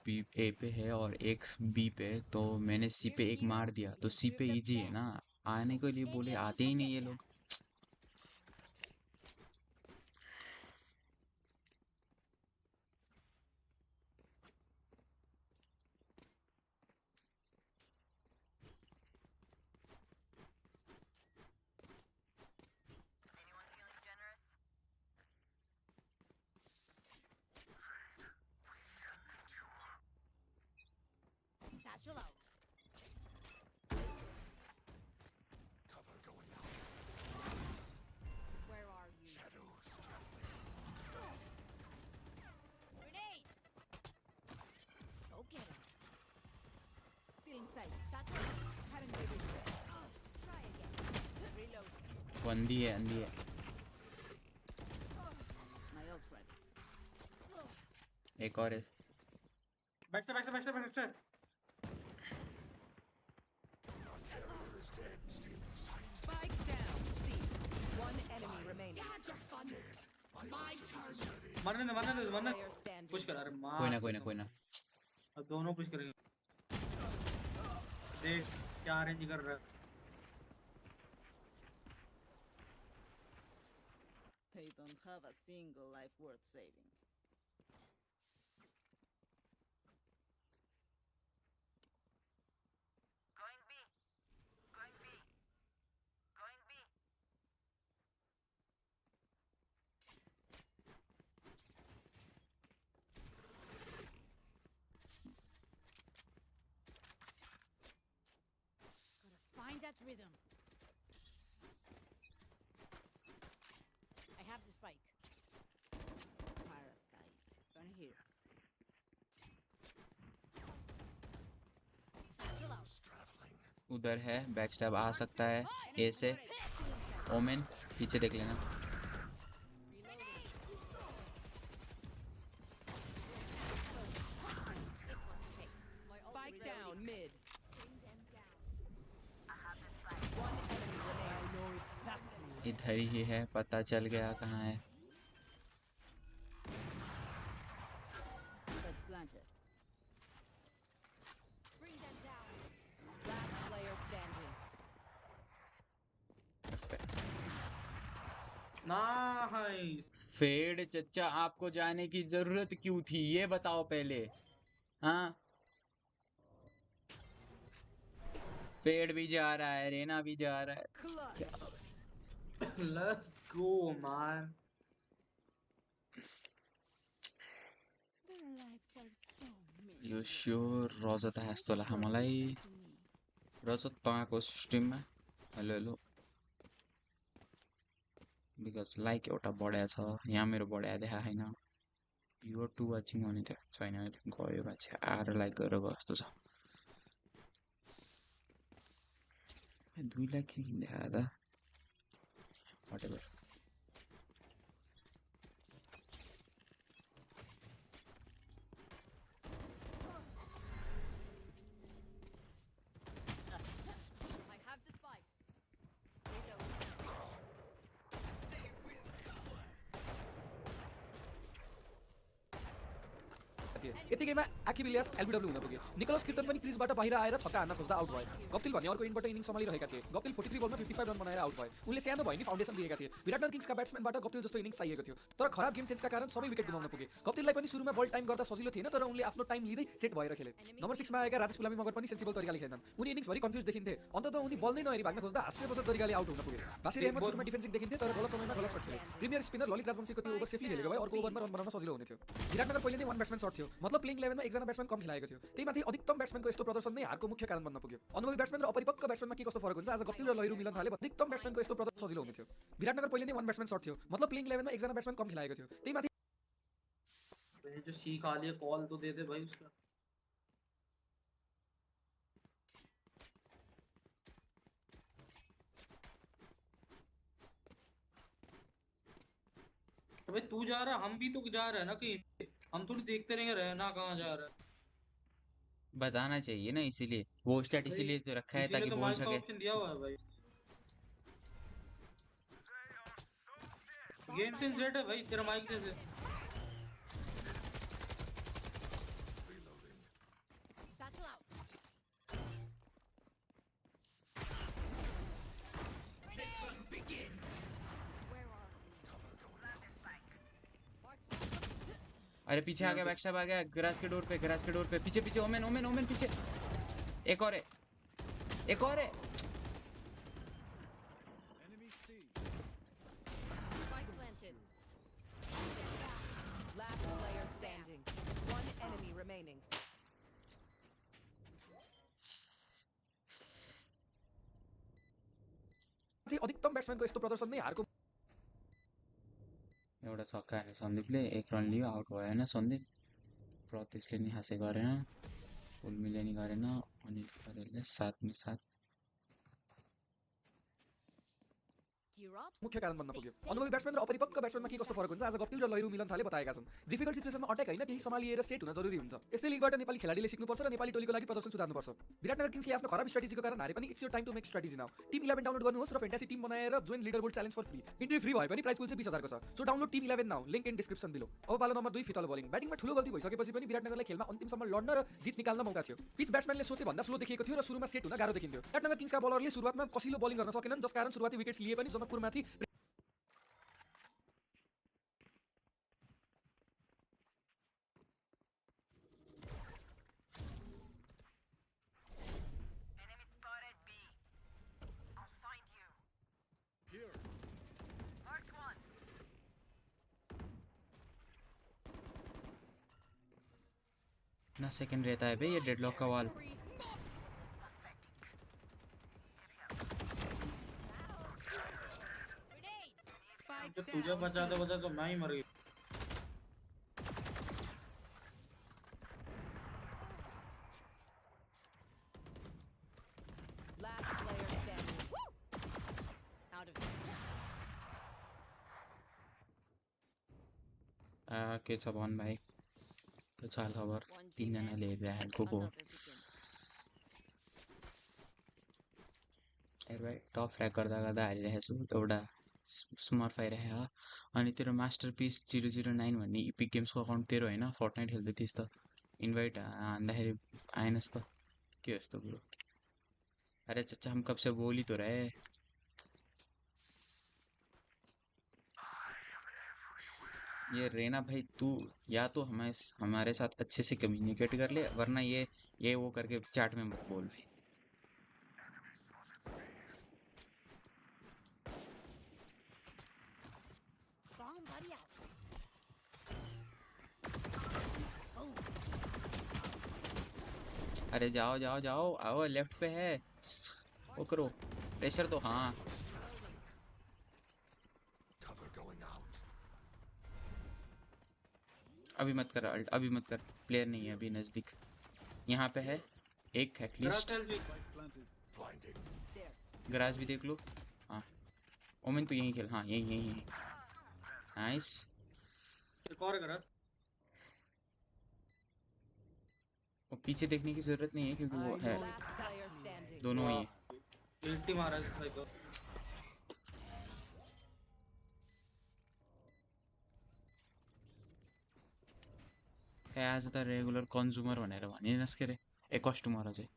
B ए पे है और एक बी पे, तो मैंने सी पे एक मार दिया, तो सी पे इजी है ना आने के लिए, बोले आते ही नहीं ये लोग। Satchel out. Cover going out. Where are you? Shadows Grenade! Go get him. Still inside. Satchel. Haven't been in there. Try again. Reload. वो अंधी है, अंधी है। My ult ready. एक और है। Back is dead. Stealing sight. Spike down. C. One enemy remaining. Dead. My turn. मरने दे Player standing. Push कर। अरे मार। कोई ना अब दोनों पुश करेंगे। देख क्या अरेंज कर रहा है। They don't have a single life worth saving. Going B. Going B. Going B. Gotta find that rhythm. I have the spike. Parasite. Gonna hear. Satchel out. Traveling. उधर है, बैक स्टैब आ सकता है ए से। Women पीछे देख लेना। Spike down mid. Bring them down. One enemy remaining. इधर ही है, पता चल गया कहाँ है। But planted. Bring them down. Last player standing. Nice. फेड चचा, आपको जाने की जरूरत क्यों थी ये बताओ पहले। हाँ, फेड भी जा रहा है, रेना भी जा रहा है। Let's go man. Their lives are so meaningless. यो स्योर रजत हाँस्तो होला मलाई। To me. रजत तपाईँको स्ट्रिममा हेलो हेलो। बिकज लाइक एउटा बढ्या छ, यहाँ मेरो बढ्या देखा छैन। युआर टु वाचिङ भने त छैन, अहिले गयो मान्छे आएर लाइक गरेर गयो जस्तो छ। 2 लाख किन देखा त whatever. I have the spike. Reload. यतिकैमा आकिबिलियस एलबिडब्ल्यू हुन पुगे। निकोलस किर्तन पनि क्रिजबाट बाहिर आएर छक्का हान्न खोज्दा आउट भयो। गप्तिल भन्ने अर्को इनिङबाट इनिङ सम्हालिरहेका थिए। गप्तिल 43 बलमा 55 रन बनाएर आउट भयो। उनले सानो भए नि फाउन्डेसन दिएका थिए। विराटनगर किङ्सका ब्याट्सम्यानबाट गप्तिल जस्तो इनिङ चाहिएको थियो, तर खराब गेम सेन्सका कारण सबै विकेट गुमाउन पुगे। गप्तिललाई पनि सुरुमा बल टाइम गर्दा सजिलो थिएन, तर उनले आफ्नो टाइम लिँदै सेट भएर खेले। नम्बर 6 मा आएका राजेश पुलामी मगर पनि सेन्सिबल तरिकाले खेल्छन्। उनी इनिङ्सभरि कन्फ्युज देखिन्थे। अन्ततः उनी बल नै नहेरी भाग्न खोज्दा हास्यप्रद तरिकाले आउट हुन पुगे। बासिर अहमद सुरुमा डिफेन्सिभ देखिन्थे, तर गलत समयमा गलत शट खेले। प्रिमियर स्पिनर ललित राजवंशीको त्यो ओभर सेफली खेलेको भए अर्को ओभरमा रन बनाउन सजिलो हुने थियो। विराटनगर पहिले नै 1 ब्याट्सम्यान सर्ट थियो, मतलब प्लेइङ 11 मा एकजना ब्याट्सम्यान कम खेलाएको थियो। त्यही माथि अधिकतम ब्याट्सम्यानको यस्तो प्रदर्शन नै हारको मुख्य कारण बन्न पुग्यो। अनुभवी ब्याट्सम्यान र अपरिपक्व ब्याट्सम्यानमा के कस्तो फरक हुन्छ, आज गप्तिल र लहिरू मिलन थाले अधिकतम ब्याट्सम्यानको यस्तो प्रदर्शन सजिलो हुने थियो। विराटनगर पहिले नै 1 ब्याट्सम्यान सर्ट थियो, मतलब प्लेइङ 11 मा एकजना ब्याट्सम्यान कम खेलाएको थियो। त्यही माथि जो सी खा लिया कॉल तो दे दे भाई उसका। अबे तू जा रहा, हम भी तो जा रहे हैं ना कहीं। हम थोड़ी देखते रहेंगे रहना कहाँ जा रहा है। बताना चाहिए ना, इसीलिए वो स्टैट इसीलिए तो रखा है इसीलिए ताकि तो बोल माइक का सके। ऑप्शन दिया हुआ है भाई। गेम सेंस जेट है भाई तेरा माइक जैसे। अरे पीछे आ गया, बैकस्टैब आ गया, गैराज के डोर पे, पीछे पीछे, ओमेन ओमेन ओमेन पीछे, एक और है, एक और है। Spike planted. Last player standing. One enemy remaining. अधिकतम ब्याट्सम्यानको यस्तो प्रदर्शन नै हारको एउटा छक्का हाने सन्दीपले, एक रन लियो, आउट भयो होइन सन्दीप। प्रतीशले नि खासै गरेन, उर्मिले नि गरेन, अनिल खरेलले 7 Gear up. मुख्य कारण बन्न पुग्यो। अनुभवी ब्याट्सम्यान र अपरिपक्व ब्याट्सम्यानमा के कस्तो फरक हुन्छ आज गप्तिल र लहिरू मिलन थाले बताएका छन्। डिफिकल्ट सिचुएसनमा अट्याक होइन, केही सम्हालिएर सेट हुन जरुरी हुन्छ। यस्तै लिगबाट नेपाली खेलाडीले सिक्नुपर्छ र नेपाली टोलीको लागि प्रदर्शन सुधार्नुपर्छ। विराटनगर किङ्सले आफ्नो खराब स्ट्र्याटेजीको कारण हारे पनि it's your time to make strategy now. Team 11 download गर्नुहोस् र फ्यान्टासी टिम बनाएर join leaderboard challenge for free. Entry free भए पनि प्राइस पुल चाहिँ 20,000 को छ। So download team 11 now, link in description below. अब पालो नम्बर 2 फितल बलिङ। ब्याटिङमा ठूलो गल्ती भइसकेपछि पनि विराटनगरलाई खेलमा अन्तिमसम्म लड्न र जित निकाल्न मौका थियो। पिच ब्याट्सम्यानले सोचे भन्दा स्लो देखिएको थियो र सुरुमा सेट हुन गाह्रो देखिन्थ्यो। विराटनगर किङ्सका बलरले सुरुवातमा कसिलो बलिङ गर्न सकेनन्, जसकारण सुरुवाती विकेट्स लिए पनि जनकपुरमाथि Enemy spotted B. I'll find you. Here. Marked one. ना सेकंड रहता है बे ये डेडलॉक का वाल। Pathetic. Spike जब तुझे down. बचाते तो मैं ही मर गया। Last player standing. Out of here. के छ भन भाइ, के छ हाल खबर? One 3 जनाले हेरिरहेको हेल्कोको। Another begins. हेर भाइ, टप फ्र्याग गर्दा गर्दा हारिरहेको छु, एउटा स्मर्फ आइरहेको। अनि तेरो मास्टरपिस 009 भन्ने इपिक गेम्सको अकाउन्ट तेरो होइन? फोर्टनाइट खेल्दै थिइस् त, इन्भाइट हान्दाखेरि आएनस् त, के हो यस्तो कुरो? अरे चच्चा हम कब से बोल ही तो रहे। ये रेना भाई तू या तो हमारे साथ अच्छे से कम्युनिकेट कर ले, वरना ये वो करके चैट में मत बोल भाई। Bomb buddy out. अरे जाओ जाओ जाओ, आओ लेफ्ट पे है, वो करो प्रेशर तो। हाँ Cover going out. अभी मत कर अल्ट, अभी मत कर, प्लेयर नहीं है अभी नजदीक। यहाँ पे है एक एटलीस्ट, Blinding. गराज भी देख लो। हाँ ओमेन तो यहीं खेल, हाँ यहीं यहीं यहीं। नाइस। एक और करा। वो पीछे देखने की जरूरत नहीं है क्योंकि वो है, Last player standing. दोनों ही है। गिल्टी मारा इस भाई को। एज द रेगुलर कन्ज्युमर भनेर भनिनस् के रे, ए कस्टमर चाहिँ।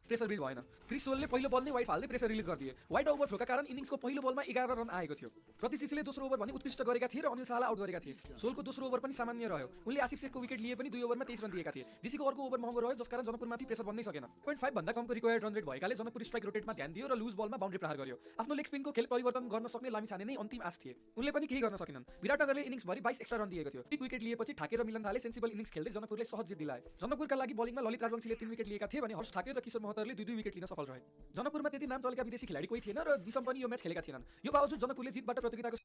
प्रेसर बिल्ड भएन। क्रिस सोलले पहिलो बल नै वाइड फाल्दै प्रेसर रिलिज गरिदिए। वाइड ओभरथ्रोका कारण इनिङ्सको पहिलो बलमा 11 रन आएको थियो। प्रतिशिषिले दोस्रो ओभर पनि उत्कृष्ट गरेका थिए र अनिल शाहलाई आउट गरेका थिए। सोलको दोस्रो ओभर पनि सामान्य रह्यो। उनले आशिष शेखको विकेट लिए पनि 2 ओभरमा 23 रन दिएका थिए। जीसीको अर्को ओभर महँगो रह्यो, जसकारण जनकपुरमाथि प्रेसर बन्नै सकेन। 0.5 भन्दा कमको रिक्वायर्ड रन रेट भएकाले जनकपुर स्ट्राइक रोटेटमा ध्यान दियो र लुज बलमा बाउन्ड्री प्रहार गर्यो। आफ्नो लेग स्पिनको खेल परिवर्तन गर्न सक्ने लामिछाने नै अन्तिम आश थिए। उनले पनि केही गर्न सकेनन्। विराटनगरले इनिङ्सभरि 22 एक्स्ट्रा रन दिएको थियो। टिक विकेट लिएपछि ठाके र मिलन थाले सेन्सिबल इनिङ्स खेल्दै जनकपुरले सहज जित दिलाए। जनकपुरका लागि बलिङमा ललित राजवंशीले 3 विकेट लिएका थिए भने हर्ष ठाके र किशोर महतरले 2-2 विकेट लिन सफल रहे। जनकपुरमा त्यति नाम चलेका विदेशी खेलाडी कोही थिएन र दिसम पनि यो म्याच खेलेका थिएनन्। यो बावजुद जनकपुरले जितबाट प्रतियोगिताको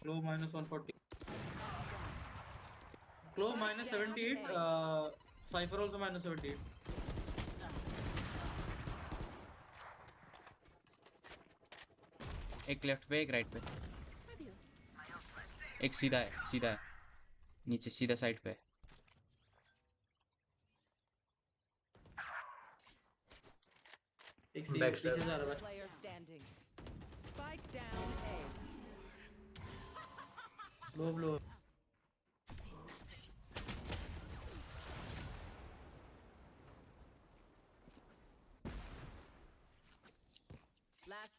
Flow -140. Flow -78. Cypher also -78. एक लेफ्ट पे, एक राइट पे, एक सीधा है, सीधा है नीचे, सीधा साइड पे। एक सीट पीछे जा रहा है। Player standing. Spike down A. Low low.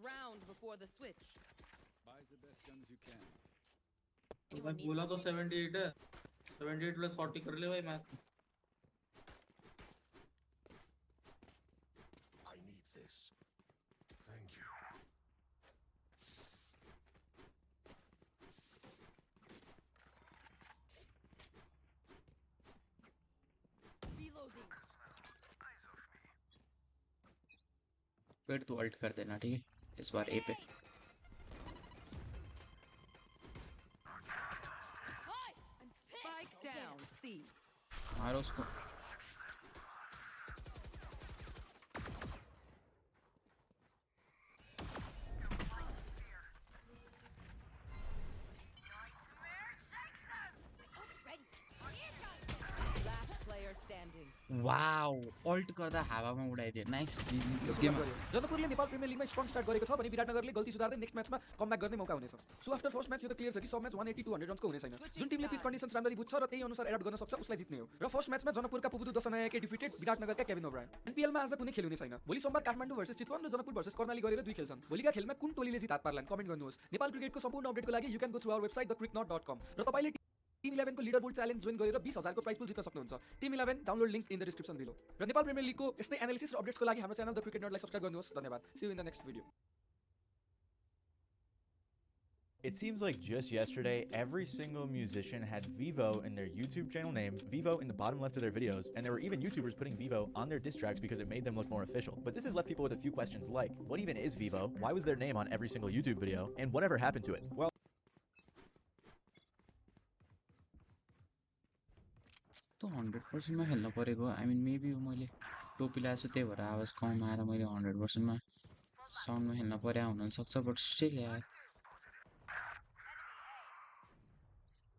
round before the switch. Buy the best guns you can. मैं बोला तो 78 है 78 प्लस 40 कर ले भाई max I need this. Thank you. Reloading. फिर तू अल्ट कर देना, ठीक है, इस बार ए पे। Spike down. C. मारो उसको। Last player standing. Wow, ult गर्दा हावामा उडाइदियो। Nice GG. यो सुरुवात गर्यो। जनकपुरले नेपाल प्रिमियर लिगमा स्ट्रङ स्टार्ट गरेको छ भने विराटनगरले गल्ती सुधार्दै नेक्स्ट म्याचमा कमब्याक गर्ने मौका हुनेछ। सो आफ्टर फर्स्ट म्याच यो त क्लियर छ कि सब म्याच 180-200 रन्सको हुने छैन। जुन टिमले पिच कन्डिसन्स राम्ररी बुझ्छ र त्यही अनुसार एडप्ट गर्न सक्छ उसलाई जित्ने हो। र फर्स्ट म्याचमा जनकपुरका पुपुदु दशनायकले डिफिटेड विराटनगरका केविन ओब्रायन। एनपीएलमा आज कुनै खेल हुने छैन। भोलि सोमबार काठमाडौँ भर्सेस चितवन र जनकपुर भर्सेस कर्णाली गरेर दुई खेल्छन्। भोलिका खेलमा कुन टोलीले जित हात पार्लान् कमेन्ट गर्नुहोस्। नेपाल क्रिकेटको सम्पूर्ण अपडेटको लागि you can go through our website thecricknot.com र तपाईले टिम 11 को लिडरबोर्ड च्यालेन्ज जोइन गरेर 20,000 को प्राइज पुल जित्न सक्नुहुन्छ। Team 11 download link in the description below. र नेपाल प्रिमियर लिगको यस्तै एनालिसिस र अपडेट्सको लागि हाम्रो च्यानल द क्रिकेट नटलाई सब्स्क्राइब गर्नुहोस्। धन्यवाद। See you in the next video. It seems like just yesterday, every single musician had Vivo in their YouTube channel name, Vivo in the bottom left of their videos, and there were even YouTubers putting Vivo on their diss tracks because it made them look more official. But this has left people with a few questions like, what even is Vivo? Why was their name on every single YouTube video? And whatever happened to it? Well, तो 100% मा खेल्न परेको। आई मिन maybe मैले टोपी लगाएको छु त्यही भएर आवाज कम आएर मैले 100% मा साउन्डमा खेल्न पर्या हुन सक्छ, बट स्टिल यार।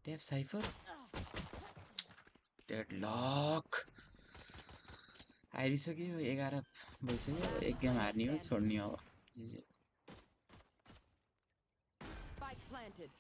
They have Cypher? Deadlock. आइसक्यो 11 भइसक्यो। एक गेम हार्ने हो, छोड्ने हो। Spike planted.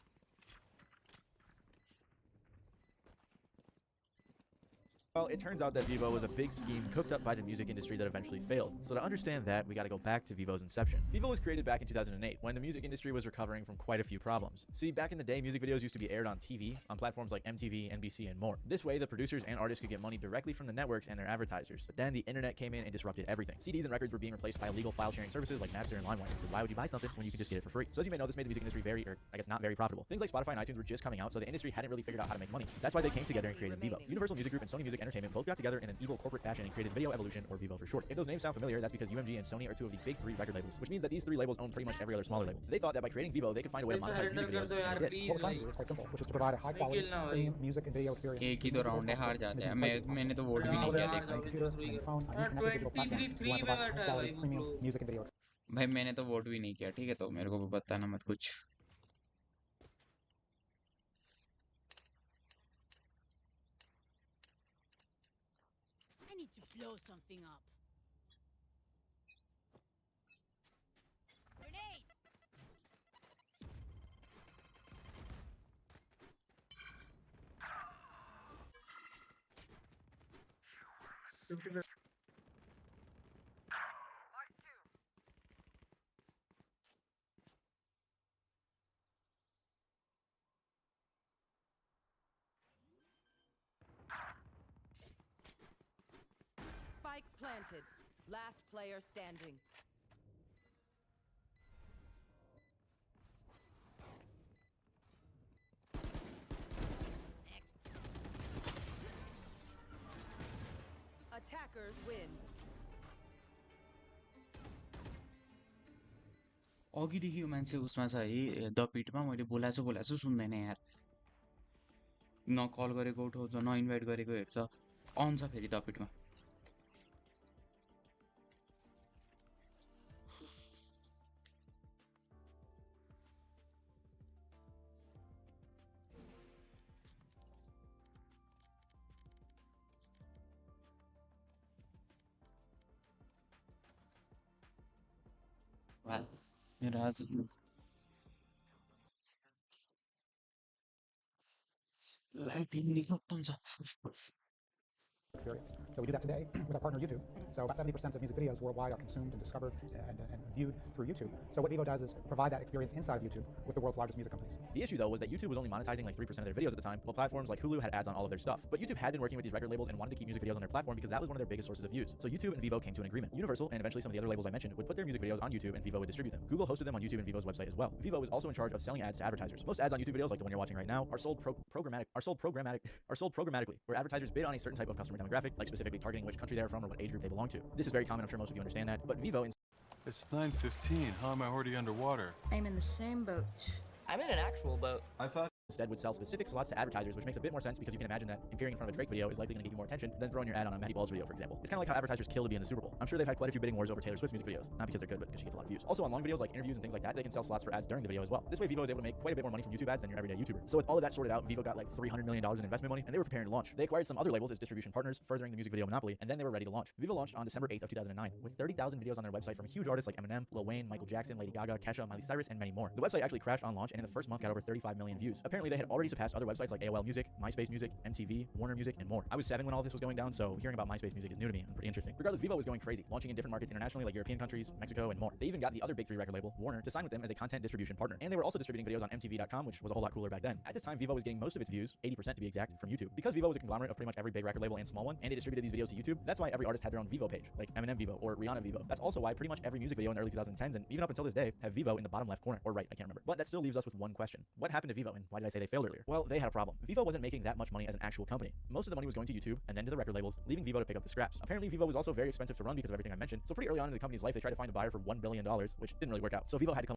Well, it turns out that Vivo was a big scheme cooked up by the music industry that eventually failed. So to understand that, we got to go back to Vivo's inception. Vivo was created back in 2008 when the music industry was recovering from quite a few problems. See, back in the day, music videos used to be aired on TV, on platforms like MTV, NBC, and more. This way, the producers and artists could get money directly from the networks and their advertisers. But then the internet came in and disrupted everything. CDs and records were being replaced by illegal file sharing services like Napster and LimeWire. But why would you buy something when you can just get it for free? So as you may know, this made the music industry not very profitable. Things like Spotify and iTunes were just coming out, so the industry hadn't really figured out how to make money. That's why they came together and created Vivo. Universal Music Group and Sony Music Entertainment both got together in an evil corporate fashion and created Video Evolution, or Vivo for short. If those names sound familiar, that's because UMG and Sony are two of the big three record labels, which means that these three labels own pretty much every other smaller label. So they thought that by creating Vivo, they could find a way to monetize music videos. And they did. What we're trying to do is quite simple, which is to provide a high quality premium music and video experience. एक ही तो round है, हार जाते हैं। मैंने तो vote भी नहीं किया देखो। Computer and phone and internet digital platform. We want to provide high quality premium music and video experience. भाई मैंने तो वोट भी नहीं किया, ठीक है, तो मेरे को बताना मत कुछ। I need to blow something up. Grenade! Spike planted. Last player standing. Next. Attackers win. अघिदेखि यो मान्छे उसमा छ है, द पिटमा। मैले बोलाएको छु सुन्दैन यार। न कल गरेको उठाउँछ, न इन्भाइट गरेको हेर्छ। अन छ फेरि द पिटमा। मेरो आज लाइटिङ नि खत्तम छ। experience. So we do that today with our partner YouTube. So about 70% of music videos worldwide are consumed and discovered and viewed through YouTube. So what Vivo does is provide that experience inside of YouTube with the world's largest music companies. The issue, though, was that YouTube was only monetizing like 3% of their videos at the time, while platforms like Hulu had ads on all of their stuff. But YouTube had been working with these record labels and wanted to keep music videos on their platform because that was one of their biggest sources of views. So YouTube and Vivo came to an agreement. Universal, and eventually some of the other labels I mentioned, would put their music videos on YouTube and Vivo would distribute them. Google hosted them on YouTube and Vivo's website as well. Vivo was also in charge of selling ads to advertisers. Most ads on YouTube videos, like the one you're watching right now, are sold programmatically, where advertisers bid on a certain type of customer demographic, like specifically targeting which country they're from or what age group they belong to. This is very common, I'm sure most of you understand that, but Vivo It's 9:15. How am I already underwater? I'm in the same boat. I'm in an actual boat. I thought instead would sell specific slots to advertisers, which makes a bit more sense because you can imagine that appearing in front of a Drake video is likely going to give you more attention than throwing your ad on a Matty Balls video, for example. It's kind of like how advertisers kill to be in the Super Bowl. I'm sure they've had quite a few bidding wars over Taylor Swift's music videos, not because they're good, but because she gets a lot of views. Also on long videos like interviews and things like that, they can sell slots for ads during the video as well. This way Vivo is able to make quite a bit more money from YouTube ads than your everyday YouTuber. So with all of that sorted out, Vivo got like $300 million in investment money, and they were preparing to launch. They acquired some other labels as distribution partners, furthering the music video monopoly, and then they were ready to launch. Vivo launched on December 8th of 2009 with 30,000 videos on their website from huge artists like Eminem, Lil Wayne, Michael Jackson, Lady Gaga, Kesha, Miley Cyrus, and many more. The website actually crashed on launch, and in the first month got over 35 million views. Apparently they had already surpassed other websites like AOL Music, MySpace Music, MTV, Warner Music, and more. I was 7 when all this was going down, so hearing about MySpace Music is new to me and pretty interesting. Regardless, Vivo was going crazy, launching in different markets internationally like European countries, Mexico, and more. They even got the other big 3 record label, Warner, to sign with them as a content distribution partner. And they were also distributing videos on MTV.com, which was a whole lot cooler back then. At this time, Vivo was getting most of its views, 80% to be exact, from YouTube. Because Vivo was a conglomerate of pretty much every big record label and small one, and they distributed these videos to YouTube, that's why every artist had their own Vivo page, like Eminem Vivo or Rihanna Vivo. That's also why pretty much every music video in the early 2010s, and even up until this day, have Vivo in the bottom left corner, or right, I can't remember. But that still leaves us with one question. What happened to Vivo, and why did I say they failed earlier? Well, they had a problem. Vivo wasn't making that much money as an actual company. Most of the money was going to YouTube and then to the record labels, leaving Vivo to pick up the scraps. Apparently, Vivo was also very expensive to run because of everything I mentioned, so pretty early on in the company's life, they tried to find a buyer for $1 billion, which didn't really work out. So Vivo had to come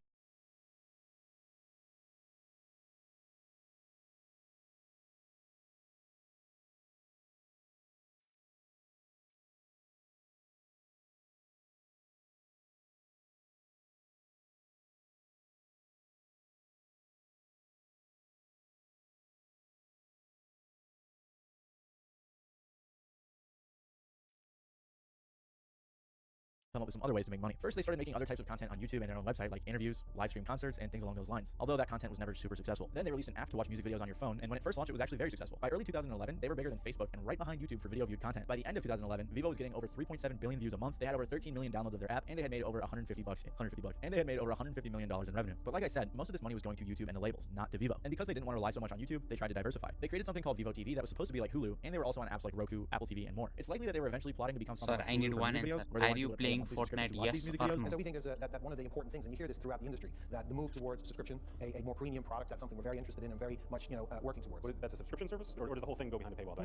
up with some other ways to make money. First, they started making other types of content on YouTube and their own website, like interviews, live stream concerts, and things along those lines. Although that content was never super successful. Then they released an app to watch music videos on your phone, and when it first launched, it was actually very successful. By early 2011, they were bigger than Facebook and right behind YouTube for video viewed content. By the end of 2011, Vivo was getting over 3.7 billion views a month. They had over 13 million downloads of their app, and they had made over $150, and they had made over $150 million in revenue. But like I said, most of this money was going to YouTube and the labels, not to Vivo. And because they didn't want to rely so much on YouTube, they tried to diversify. They created something called Vivo TV that was supposed to be like Hulu, and they were also on apps like Roku, Apple TV, and more. It's likely that they were eventually plotting to become something Sir, like I need Hulu for one music answer. videos, where they Are wanted you people to pay a playing monthly subscription Fortnite? to watch Yes these music or videos. no? And so we think that one of the important things, and you hear this throughout the industry, that the move towards subscription, a more premium product, that's something we're very interested in and very much working towards. That's a subscription service, or does the whole thing go behind the paywall?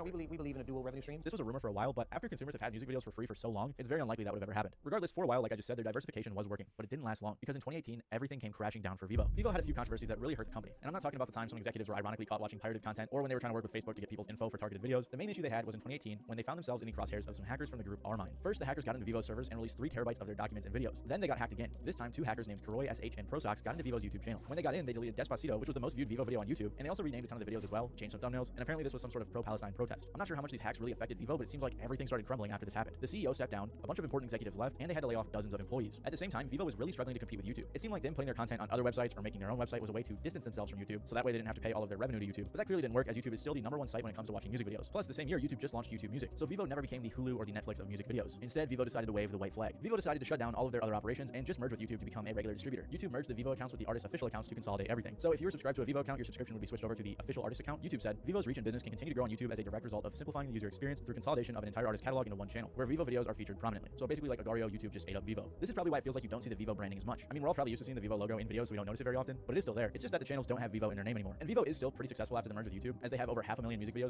We believe in a dual revenue stream. This was a rumor for a while, but after consumers have had music videos for free for so long, it's very unlikely that would have ever happened. Regardless, for a while, like I just said, their diversification was working, but it didn't last long because in 2018, everything came crashing down for Vivo. Vivo had a few controversies that really hurt the company, and I'm not talking about the time some executives were ironically caught watching pirated content or when they were trying to work with Facebook to get people's info for targeted videos. The main issue they had was in 2018 when they found themselves in the crosshairs of some hackers from the group Rmine. First, the hackers got into Vivo's servers and released 3 terabytes of their documents and videos. Then they got hacked again. This time, 2 hackers named Karoy SH and ProSox got into Vivo's YouTube channel. When they got in, they deleted Despacito, which was the most viewed Vivo video on YouTube, and they also renamed a ton of the videos as well, changed some thumbnails, and apparently this was some sort of pro-Palestine protest. I'm not sure how much these hacks really affected Vivo, but it seems like everything started crumbling after this happened. The CEO stepped down, a bunch of important executives left, and they had to lay off dozens of employees. At the same time, Vivo was really struggling to compete with YouTube. It seemed like them putting their content on other websites or making their own website was a way to distance themselves from YouTube, so that way they didn't have to pay all of their revenue to YouTube. But that clearly didn't work, as YouTube is still the #1 site when it comes to watching music videos. Plus, the same year, YouTube just launched YouTube Music, so Vivo never became the Hulu or the Netflix of music videos. Instead, Vivo decided to wave the white flag. Vivo decided to shut down all of their other operations and just merge with YouTube to become a regular distributor. YouTube merged the Vivo accounts with the artist's official accounts to consolidate everything. So if you were subscribed to a Vivo account, your subscription would be switched over to the official artist account. YouTube said, Vivo's reach and business can continue to grow on YouTube as a direct result of simplifying the user experience through consolidation of an entire artist catalog into one channel, where Vivo videos are featured prominently. So basically like Agario, YouTube just ate up Vivo. This is probably why it feels like you don't see the Vivo branding as much. I mean, we're all probably used to seeing the Vivo logo in videos, so we don't notice it very often, but it is still there. It's just that the channels don't have Vivo in their name anymore. And Vivo is still pretty successful after the merge with YouTube, as they have over 500,000 music videos